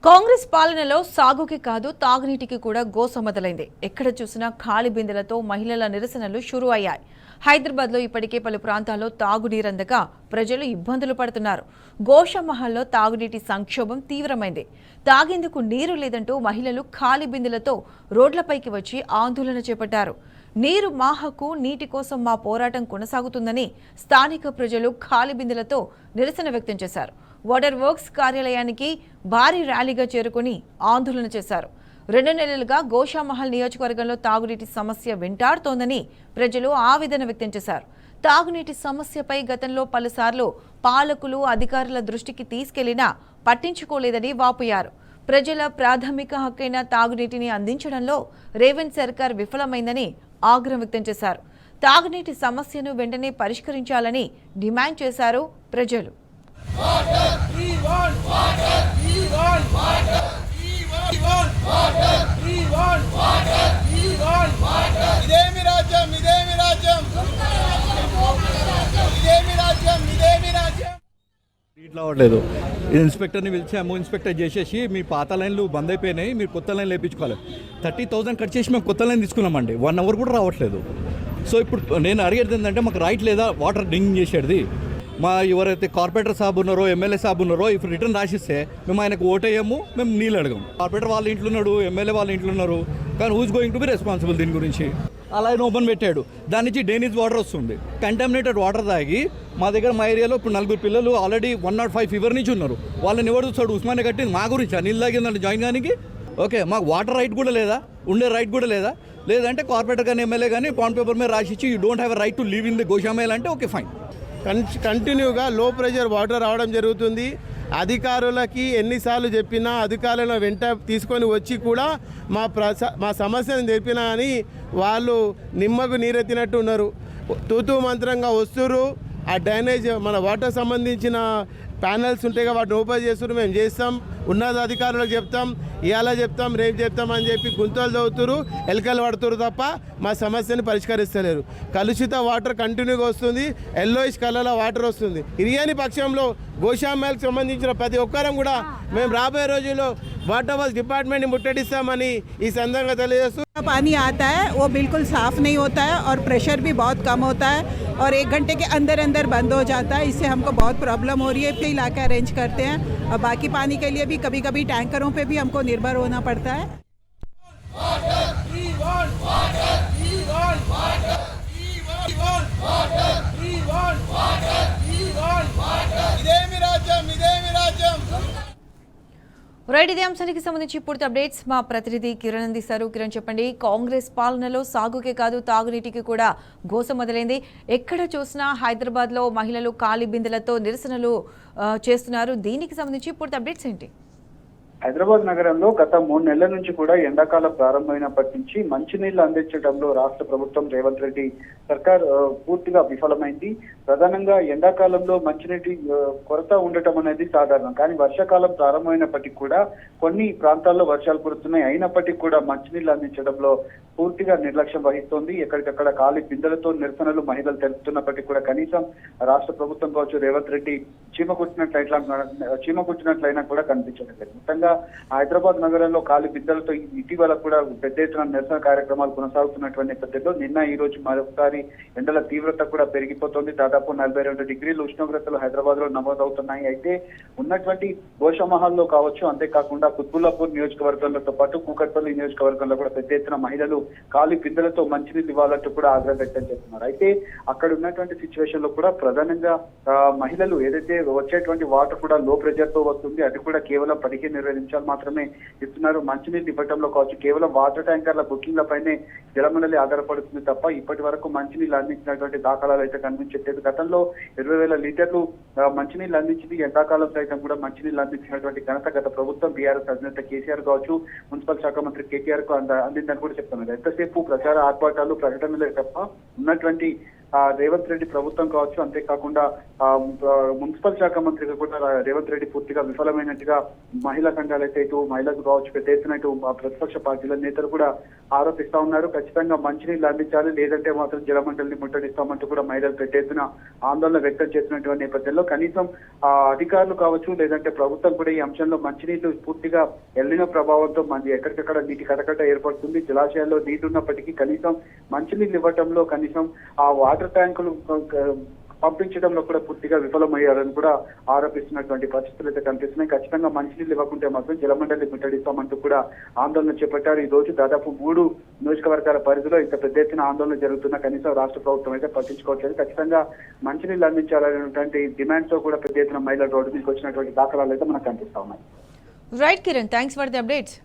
కాంగ్రెస్ పాలనలో సాగుకి కాదు తాగునీటికి కూడా గోస మొదలైంది. ఎక్కడ చూసినా ఖాళీ బిందెలతో మహిళల నిరసనలు షురూ అయ్యాయి. హైదరాబాద్లో ఇప్పటికే పలు ప్రాంతాల్లో తాగునీరందక ప్రజలు ఇబ్బందులు పడుతున్నారు. గోషామహల్లో తాగునీటి సంక్షోభం తీవ్రమైంది. తాగేందుకు నీరు లేదంటూ మహిళలు ఖాళీ బిందెలతో రోడ్లపైకి వచ్చి ఆందోళన చేపట్టారు. నీరు మా హక్కు, నీటి కోసం మా పోరాటం కొనసాగుతుందని స్థానిక ప్రజలు ఖాళీ బిందెలతో నిరసన వ్యక్తం చేశారు. వాటర్ వర్క్స్ కార్యాలయానికి భారీ ర్యాలీగా చేరుకుని ఆందోళన చేశారు. 2 నెలలుగా గోషామహల్ నియోజకవర్గంలో తాగునీటి సమస్య వెంటాడుతోందని ప్రజలు ఆవేదన వ్యక్తం చేశారు. తాగునీటి సమస్యపై గతంలో పలుసార్లు పాలకులు, అధికారుల దృష్టికి తీసుకెళ్లినా పట్టించుకోలేదని వాపోయారు. ప్రజల ప్రాథమిక హక్కైన తాగునీటిని అందించడంలో రేవంత్ సర్కార్ విఫలమైందని ఆగ్రహం వ్యక్తం చేశారు. తాగునీటి సమస్యను వెంటనే పరిష్కరించాలని డిమాండ్ చేశారు ప్రజలు. ఇట్లా అవ్వట్లేదు. ఇన్స్పెక్టర్ని పిలిచాము, ఇన్స్పెక్టర్ చేసేసి మీ పాత లైన్లు బంద్ అయిపోయినాయి, మీరు కొత్త లైన్లు వేయించుకోవాలి. 30,000 కట్ చేసి మేము కొత్త లైన్ తీసుకున్నామండి. 1 అవర్ కూడా రావట్లేదు. సో ఇప్పుడు నేను అడిగేది ఏంటంటే, మాకు రైట్ లేదా వాటర్ డ్రింకింగ్ చేసేది? మా ఎవరైతే కార్పొరేటర్ సాబ్ ఉన్నారో, ఎమ్మెల్యే సాబ్ ఉన్నారో, ఇప్పుడు రిటర్న్ రాసిస్తే మేము ఆయనకు ఓటేయము, మేము నీళ్ళు అడగము. కార్పొరేటర్ వాళ్ళ ఇంట్లో ఉన్నాడు, ఎమ్మెల్యే వాళ్ళ ఇంట్లో ఉన్నారు, కానీ who's going to be responsible దీని గురించి? అలా ఆయన ఓపెన్ పెట్టాడు, దాని నుంచి డ్రైనేజ్ వాటర్ వస్తుంది. కంటామినేటెడ్ వాటర్ తాగి మా దగ్గర మా ఏరియాలో ఇప్పుడు 4 పిల్లలు ఆల్రెడీ 105 ఫీవర్ నుంచి ఉన్నారు. వాళ్ళని ఎవరు చూస్తాడు? ఉస్మానియా కట్టింది మా గురించి, నీళ్ళు తాగిందంటే జాయిన్ కానీ. ఓకే, మాకు వాటర్ రైట్ కూడా లేదా? ఉండే రైట్ కూడా లేదా? లేదంటే కార్పొరేటర్ కానీ ఎమ్మెల్యే కానీ బాండ్ పేపర్ మీద రాసిచ్చి you don't have right to live in the Goshamahal అంటే ఓకే ఫైన్. కంటిన్యూగా లో ప్రెషర్ వాటర్ రావడం జరుగుతుంది. అధికారులకి ఎన్నిసార్లు చెప్పినా అధికారులను వెంట తీసుకొని వచ్చి కూడా మా సమస్యను తెలిపినా అని వాళ్ళు నిమ్మకు నీరెత్తినట్టు ఉన్నారు. తూతూ మంత్రంగా వస్తున్నారు. ఆ డ్రైనేజ్ మన వాటర్ సంబంధించిన ప్యానల్స్ ఉంటాయి, వాటిని ఓపెన్ చేస్తున్నారు. మేము చేస్తాం, ఉన్నతాధికారులకు చెప్తాం, ఇవాళ చెప్తాం, రేపు చెప్తాం అని చెప్పి గుంతలు చదువుతురు, ఎలకలు పడుతురు తప్ప మా సమస్యని పరిష్కరిస్తలేరు. కలుషిత వాటర్ కంటిన్యూగా వస్తుంది, ఎల్లోయిష్ కలర్లో వాటర్ వస్తుంది. ఇరియని పక్షంలో గోషామహల్కి సంబంధించిన ప్రతి ఒక్కరం కూడా మేము రాబోయే రోజుల్లో వాటర్ వర్క్స్ డిపార్ట్మెంట్ని ముట్టడిస్తామని ఈ సందర్భంగా తెలియజేస్తూ पानी आता है वो बिल्कुल साफ़ नहीं होता है और प्रेशर भी बहुत कम होता है और 1 घंटे के अंदर अंदर बंद हो जाता है. इससे हमको बहुत प्रॉब्लम हो रही है. फिर इलाका अरेंज करते हैं और बाकी पानी के लिए भी कभी कभी टैंकरों पे भी हमको निर्भर होना पड़ता है. రైట్, ఇదే అంశానికి సంబంధించి పూర్తి అప్డేట్స్ మా ప్రతినిధి కిరణ్ అందిస్తారు. కిరణ్, చెప్పండి. కాంగ్రెస్ పాలనలో సాగుకే కాదు తాగునీటికి కూడా గోస మొదలైంది. ఎక్కడ చూసినా హైదరాబాద్లో మహిళలు ఖాళీ బిందెలతో నిరసనలు చేస్తున్నారు. దీనికి సంబంధించి పూర్తి అప్డేట్స్ ఏంటి? హైదరాబాద్ నగరంలో గత 3 నెలల నుంచి కూడా ఎండాకాలం ప్రారంభమైనప్పటి నుంచి మంచినీళ్లు అందించడంలో రాష్ట్ర ప్రభుత్వం రేవంత్ రెడ్డి సర్కార్ పూర్తిగా విఫలమైంది. ప్రధానంగా ఎండాకాలంలో మంచినీటి కొరత ఉండటం అనేది సాధారణం. కానీ వర్షాకాలం ప్రారంభమైనప్పటికీ కూడా కొన్ని ప్రాంతాల్లో వర్షాలు కురుస్తున్నాయి. అయినప్పటికీ కూడా మంచినీళ్లు అందించడంలో పూర్తిగా నిర్లక్ష్యం వహిస్తోంది. ఎక్కడికక్కడ ఖాళీ బిందెలతో నిరసనలు మహిళలు తెలుపుతున్నప్పటికీ కూడా కనీసం రాష్ట్ర ప్రభుత్వం కావచ్చు, రేవంత్ రెడ్డి చీమ కుట్టినట్లయినా కూడా కనిపించడం లేదు. మొత్తంగా హైదరాబాద్ నగరంలో ఖాళీ బిందెలతో ఇటీవల కూడా పెద్ద ఎత్తున నిరసన కార్యక్రమాలు కొనసాగుతున్నటువంటి నేపథ్యంలో నిన్న ఈ రోజు మరొకసారి ఎండల తీవ్రత కూడా పెరిగిపోతుంది. దాదాపు 42 డిగ్రీల ఉష్ణోగ్రతలు హైదరాబాద్ లో నమోదవుతున్నాయి. అయితే ఉన్నటువంటి గోషామహల్లో కావచ్చు, అంతేకాకుండా కుత్బుల్లాపూర్ నియోజకవర్గంలో పాటు కూకట్పల్లి నియోజకవర్గంలో కూడా పెద్ద ఎత్తున మహిళలు ఖాళీ బిందెలతో మంచినీళ్ళు ఇవ్వాలంటూ కూడా ఆగ్రహం వ్యక్తం చేస్తున్నారు. అయితే అక్కడ ఉన్నటువంటి సిచ్యువేషన్ లో కూడా ప్రధానంగా మహిళలు ఏదైతే వచ్చేటువంటి వాటర్ కూడా లో ప్రెషర్ తో వస్తుంది, అది కూడా కేవలం 15-20 నిమిషాలు మాత్రమే ఇస్తున్నారు. మంచినీళ్ళు ఇవ్వడంలో కావచ్చు, కేవలం వాటర్ ట్యాంకర్ల బుకింగ్ల పైనే జలమండలి ఆధారపడుతుంది తప్ప ఇప్పటి వరకు మంచినీళ్ళు అందించినటువంటి దాఖలాలు అయితే కనిపించట్లేదు. గతంలో 20,000 లీటర్లు మంచినీళ్ళు అందించింది. ఎండాకాలం సైతం కూడా మంచినీళ్ళు అందించినటువంటి ఘనత గత ప్రభుత్వం బీఆర్ఎస్ అధినేత కేసీఆర్ కావచ్చు, మున్సిపల్ శాఖ మంత్రి కేటీఆర్ కు అందిందని కూడా చెప్తున్నారు. ఎంతసేపు ప్రచార ఆర్భాటాలు, ప్రకటనలే తప్ప ఉన్నటువంటి రేవంత్ రెడ్డి ప్రభుత్వం కావచ్చు, అంతేకాకుండా మున్సిపల్ శాఖ మంత్రిగా కూడా రేవంత్ రెడ్డి పూర్తిగా విఫలమైనట్టుగా మహిళా సంఘాలు అయితే ఇటు మహిళలకు కావచ్చు, పెద్ద ఎత్తున ఇటు ప్రతిపక్ష పార్టీల నేతలు కూడా ఆరోపిస్తా ఉన్నారు. ఖచ్చితంగా మంచినీళ్ళు అందించాలి, లేదంటే మాత్రం జలమండలిని ముట్టడిస్తామంటూ కూడా మహిళలు పెద్ద ఎత్తున ఆందోళన వ్యక్తం చేసినటువంటి నేపథ్యంలో కనీసం అధికారులు కావచ్చు, లేదంటే ప్రభుత్వం కూడా ఈ అంశంలో మంచినీళ్లు పూర్తిగా ఎల్లిన ప్రభావంతో మంది ఎక్కడికక్కడ నీటి కటకట ఏర్పడుతుంది. జలాశయాల్లో నీటి ఉన్నప్పటికీ కనీసం మంచినీళ్ళు ఇవ్వటంలో, కనీసం ఆ వాటర్ ట్యాంకులు పంపించడంలో కూడా పూర్తిగా విఫలమయ్యారని కూడా ఆరోపిస్తున్నటువంటి పరిస్థితులు అయితే కనిపిస్తున్నాయి. ఖచ్చితంగా మంచినీళ్ళు ఇవ్వకుంటే మాత్రం జలమండలి ముట్టడిస్తామంటూ కూడా ఆందోళన చేపట్టారు. ఈ రోజు దాదాపు 3 నియోజకవర్గాల పరిధిలో ఇంత పెద్ద ఎత్తున ఆందోళన జరుగుతున్న కనీసం రాష్ట్ర ప్రభుత్వం అయితే పట్టించుకోవట్లేదు. ఖచ్చితంగా మంచినీళ్ళు అందించాలనేటువంటి డిమాండ్ తో కూడా పెద్ద ఎత్తున మహిళలు రోడ్డు మీదకి వచ్చినటువంటి దాఖలాలు అయితే మనకు కనిపిస్తా ఉన్నాయి. Right Kiran, thanks for the updates.